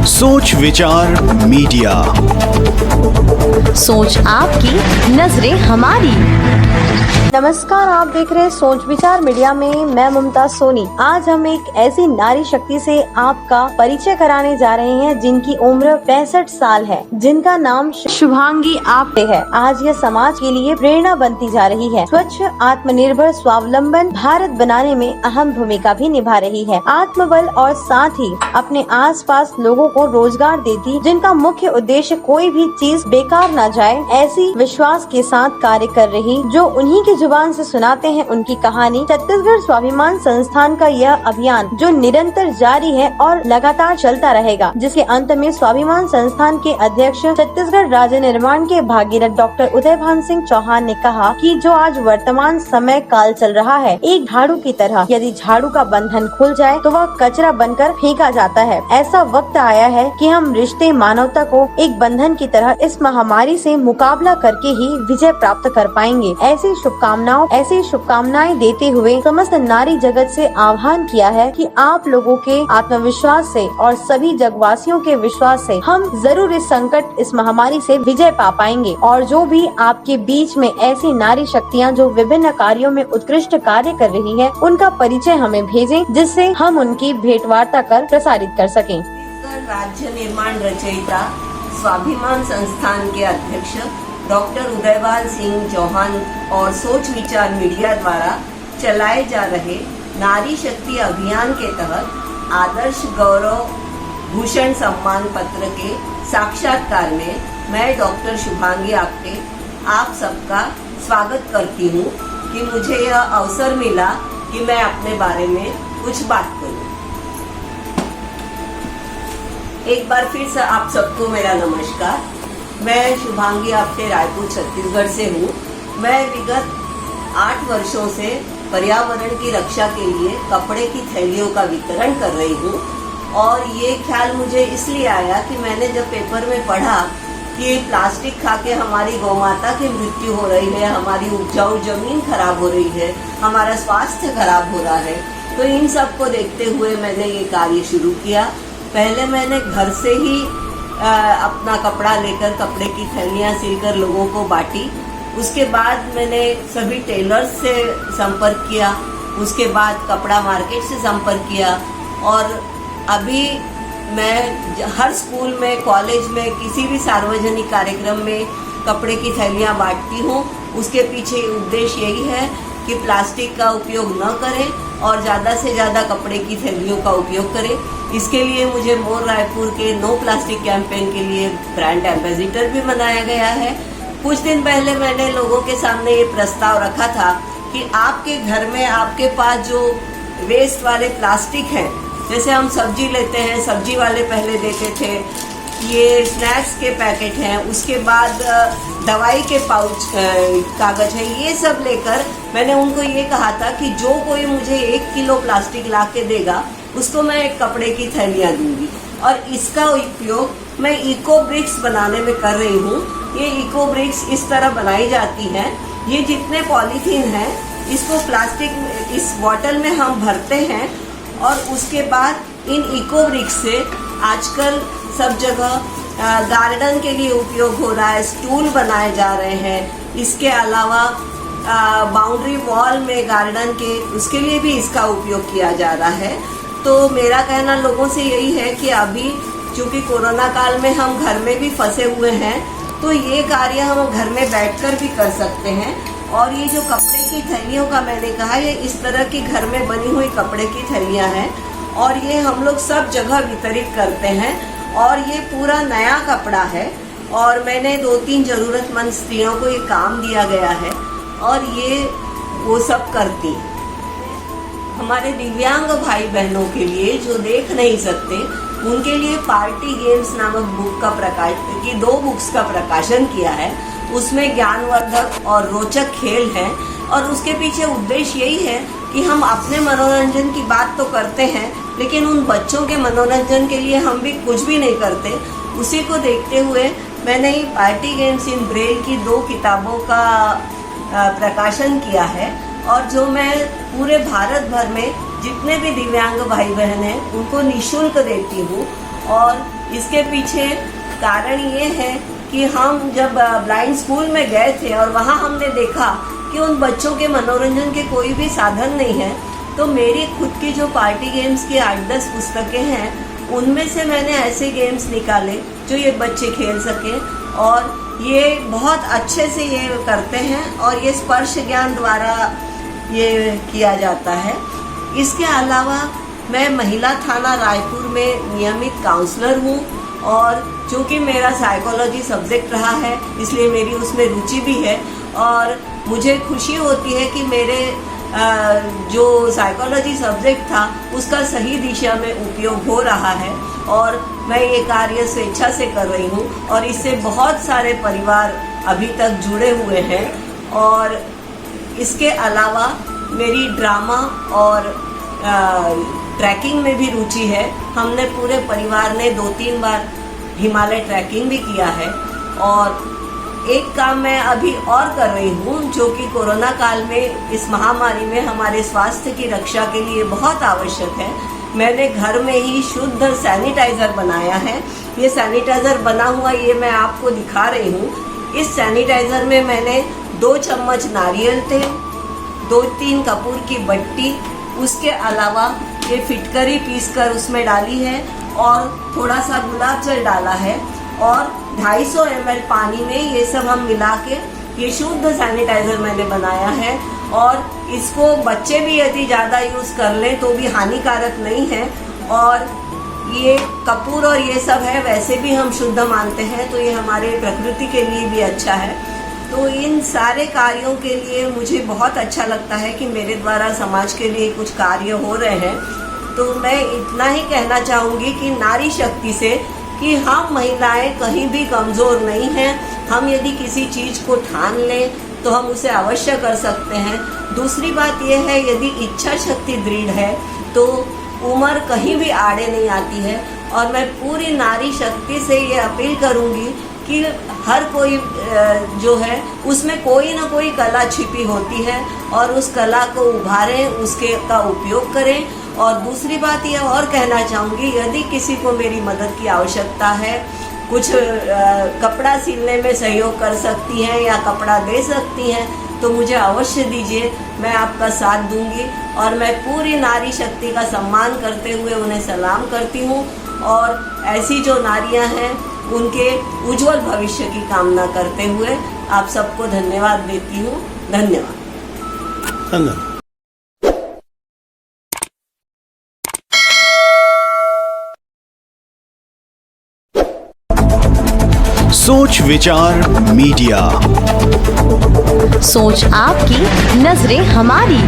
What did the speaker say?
सोच विचार मीडिया, सोच आपकी, नजरें हमारी। नमस्कार, आप देख रहे हैं सोच विचार मीडिया में मैं ममता सोनी। आज हम एक ऐसी नारी शक्ति से आपका परिचय कराने जा रहे हैं जिनकी उम्र 65 साल है, जिनका नाम शुभांगी आप्टे है। आज यह समाज के लिए प्रेरणा बनती जा रही है। स्वच्छ, आत्मनिर्भर, स्वावलंबन भारत बनाने में अहम भूमिका भी निभा रही है। आत्मबल और साथ ही अपने आसपास लोगों को रोजगार देती, जिनका मुख्य उद्देश्य कोई भी चीज बेकार न जाए, ऐसी विश्वास के साथ कार्य कर रही, जो उन्हीं की जुबान से सुनाते हैं उनकी कहानी। छत्तीसगढ़ स्वाभिमान संस्थान का यह अभियान जो निरंतर जारी है और लगातार चलता रहेगा, जिसके अंत में स्वाभिमान संस्थान के अध्यक्ष, छत्तीसगढ़ राज्य निर्माण के भागीरथ डॉक्टर उदयभान सिंह चौहान ने कहा कि जो आज वर्तमान समय काल चल रहा है, एक झाड़ू की तरह, यदि झाड़ू का बंधन खुल जाए तो वह कचरा बनकर फेंका जाता है। ऐसा वक्त आया है कि हम रिश्ते, मानवता को एक बंधन की तरह इस महामारी से मुकाबला करके ही विजय प्राप्त कर पाएंगे। ऐसी शुभकामनाएं देते हुए समस्त नारी जगत से आह्वान किया है कि आप लोगों के आत्मविश्वास से और सभी जगवासियों के विश्वास से हम जरूर इस संकट, इस महामारी से विजय पा पाएंगे। और जो भी आपके बीच में ऐसी नारी शक्तियाँ जो विभिन्न कार्यों में उत्कृष्ट कार्य कर रही है, उनका परिचय हमें भेजें, जिससे हम उनकी भेंटवार्ता कर प्रसारित कर सकें। राज्य निर्माण रचयिता स्वाभिमान संस्थान के अध्यक्ष डॉक्टर उदयभान सिंह चौहान और सोच विचार मीडिया द्वारा चलाए जा रहे नारी शक्ति अभियान के तहत आदर्श गौरव भूषण सम्मान पत्र के साक्षात्कार में मैं डॉक्टर शुभांगी आप्टे आप सबका स्वागत करती हूँ कि मुझे यह अवसर मिला कि मैं अपने बारे में कुछ बात करूँ। एक बार फिर से आप सबको मेरा नमस्कार। मैं शुभांगी आप्टे रायपुर छत्तीसगढ़ से हूँ। मैं विगत 8 वर्षों से पर्यावरण की रक्षा के लिए कपड़े की थैलियों का वितरण कर रही हूँ। और ये ख्याल मुझे इसलिए आया कि मैंने जब पेपर में पढ़ा कि प्लास्टिक खा के हमारी गौ माता की मृत्यु हो रही है, हमारी उपजाऊ जमीन खराब हो रही है, हमारा स्वास्थ्य खराब हो रहा है, तो इन सब को देखते हुए मैंने ये कार्य शुरू किया। पहले मैंने घर से ही अपना कपड़ा लेकर कपड़े की थैलियाँ सिलकर लोगों को बांटी। उसके बाद मैंने सभी टेलर्स से संपर्क किया, उसके बाद कपड़ा मार्केट से संपर्क किया। और अभी मैं हर स्कूल में, कॉलेज में, किसी भी सार्वजनिक कार्यक्रम में कपड़े की थैलियाँ बांटती हूँ। उसके पीछे उद्देश्य यही है कि प्लास्टिक का उपयोग न करें और ज़्यादा से ज़्यादा कपड़े की थैलियों का उपयोग करें। इसके लिए मुझे मोर रायपुर के नो प्लास्टिक कैंपेन के लिए ब्रांड एम्बेसडर भी बनाया गया है। कुछ दिन पहले मैंने लोगों के सामने ये प्रस्ताव रखा था कि आपके घर में, आपके पास जो वेस्ट वाले प्लास्टिक हैं, जैसे हम सब्जी लेते हैं, सब्जी वाले पहले देते थे, ये स्नैक्स के पैकेट हैं, उसके बाद दवाई के पाउच कागज है, ये सब लेकर मैंने उनको ये कहा था कि जो कोई मुझे 1 किलो प्लास्टिक ला के देगा उसको मैं एक कपड़े की थैलियाँ दूंगी। और इसका उपयोग मैं इको ब्रिक्स बनाने में कर रही हूँ। ये इको ब्रिक्स इस तरह बनाई जाती हैं, ये जितने पॉलीथीन हैं इसको प्लास्टिक इस बॉटल में हम भरते हैं और उसके बाद इन इको ब्रिक्स से आजकल सब जगह गार्डन के लिए उपयोग हो रहा है, स्टूल बनाए जा रहे हैं। इसके अलावा बाउंड्री वॉल में गार्डन के, उसके लिए भी इसका उपयोग किया जा रहा है। तो मेरा कहना लोगों से यही है कि अभी चूंकि कोरोना काल में हम घर में भी फंसे हुए हैं, तो ये कार्य हम घर में बैठकर भी कर सकते हैं। और ये जो कपड़े की थैलियों का मैंने कहा, ये इस तरह की घर में बनी हुई कपड़े की थैलियाँ हैं और ये हम लोग सब जगह वितरित करते हैं। और ये पूरा नया कपड़ा है और मैंने 2-3 जरूरतमंद स्त्रियों को ये काम दिया गया है और ये वो सब करती हैं। हमारे दिव्यांग भाई बहनों के लिए जो देख नहीं सकते, उनके लिए पार्टी गेम्स नामक बुक का 2 बुक्स का प्रकाशन किया है। उसमें ज्ञानवर्धक और रोचक खेल हैं और उसके पीछे उद्देश्य यही है कि हम अपने मनोरंजन की बात तो करते हैं, लेकिन उन बच्चों के मनोरंजन के लिए हम भी कुछ भी नहीं करते। उसी को देखते हुए मैंने ये पार्टी गेम्स इन ब्रेल की 2 किताबों का प्रकाशन किया है और जो मैं पूरे भारत भर में जितने भी दिव्यांग भाई बहन हैं उनको निःशुल्क देती हूँ। और इसके पीछे कारण ये है कि हम जब ब्लाइंड स्कूल में गए थे और वहाँ हमने देखा कि उन बच्चों के मनोरंजन के कोई भी साधन नहीं है, तो मेरी खुद की जो पार्टी गेम्स की 8-10 पुस्तकें हैं उनमें से मैंने ऐसे गेम्स निकाले जो ये बच्चे खेल सकें, और ये बहुत अच्छे से ये करते हैं और ये स्पर्श ज्ञान द्वारा ये किया जाता है। इसके अलावा मैं महिला थाना रायपुर में नियमित काउंसलर हूँ, और चूँकि मेरा साइकोलॉजी सब्जेक्ट रहा है इसलिए मेरी उसमें रुचि भी है, और मुझे खुशी होती है कि मेरे जो साइकोलॉजी सब्जेक्ट था उसका सही दिशा में उपयोग हो रहा है, और मैं ये कार्य स्वेच्छा से कर रही हूँ और इससे बहुत सारे परिवार अभी तक जुड़े हुए हैं। और इसके अलावा मेरी ड्रामा और ट्रैकिंग में भी रुचि है। हमने पूरे परिवार ने 2-3 बार हिमालय ट्रैकिंग भी किया है, और एक काम मैं अभी और कर रही हूँ जो कि कोरोना काल में इस महामारी में हमारे स्वास्थ्य की रक्षा के लिए बहुत आवश्यक है। मैंने घर में ही शुद्ध सैनिटाइज़र बनाया है। ये सैनिटाइज़र बना हुआ ये मैं आपको दिखा रही हूँ। इस सैनिटाइज़र में मैंने 2 चम्मच नारियल तेल, 2-3 कपूर की बट्टी, उसके अलावा ये फिटकरी पीसकर उसमें डाली है, और थोड़ा सा गुलाब जल डाला है, और 250 ml पानी में ये सब हम मिला के ये शुद्ध सैनिटाइज़र मैंने बनाया है। और इसको बच्चे भी यदि ज़्यादा यूज़ कर लें तो भी हानिकारक नहीं है, और ये कपूर और ये सब है वैसे भी हम शुद्ध मानते हैं, तो ये हमारे प्रकृति के लिए भी अच्छा है। तो इन सारे कार्यों के लिए मुझे बहुत अच्छा लगता है कि मेरे द्वारा समाज के लिए कुछ कार्य हो रहे हैं। तो मैं इतना ही कहना चाहूँगी कि नारी शक्ति से कि हम महिलाएं कहीं भी कमज़ोर नहीं हैं। हम यदि किसी चीज़ को ठान लें तो हम उसे अवश्य कर सकते हैं। दूसरी बात यह है, यदि इच्छा शक्ति दृढ़ है तो उम्र कहीं भी आड़े नहीं आती है। और मैं पूरी नारी शक्ति से ये अपील करूँगी कि हर कोई जो है उसमें कोई ना कोई कला छिपी होती है, और उस कला को उभारें, उसके का उपयोग करें। और दूसरी बात यह और कहना चाहूँगी, यदि किसी को मेरी मदद की आवश्यकता है, कुछ कपड़ा सिलने में सहयोग कर सकती हैं या कपड़ा दे सकती हैं, तो मुझे अवश्य दीजिए, मैं आपका साथ दूंगी। और मैं पूरी नारी शक्ति का सम्मान करते हुए उन्हें सलाम करती हूँ, और ऐसी जो नारियाँ हैं उनके उज्जवल भविष्य की कामना करते हुए आप सबको धन्यवाद देती हूँ। धन्यवाद। सोच विचार मीडिया, सोच आपकी, नजरें हमारी।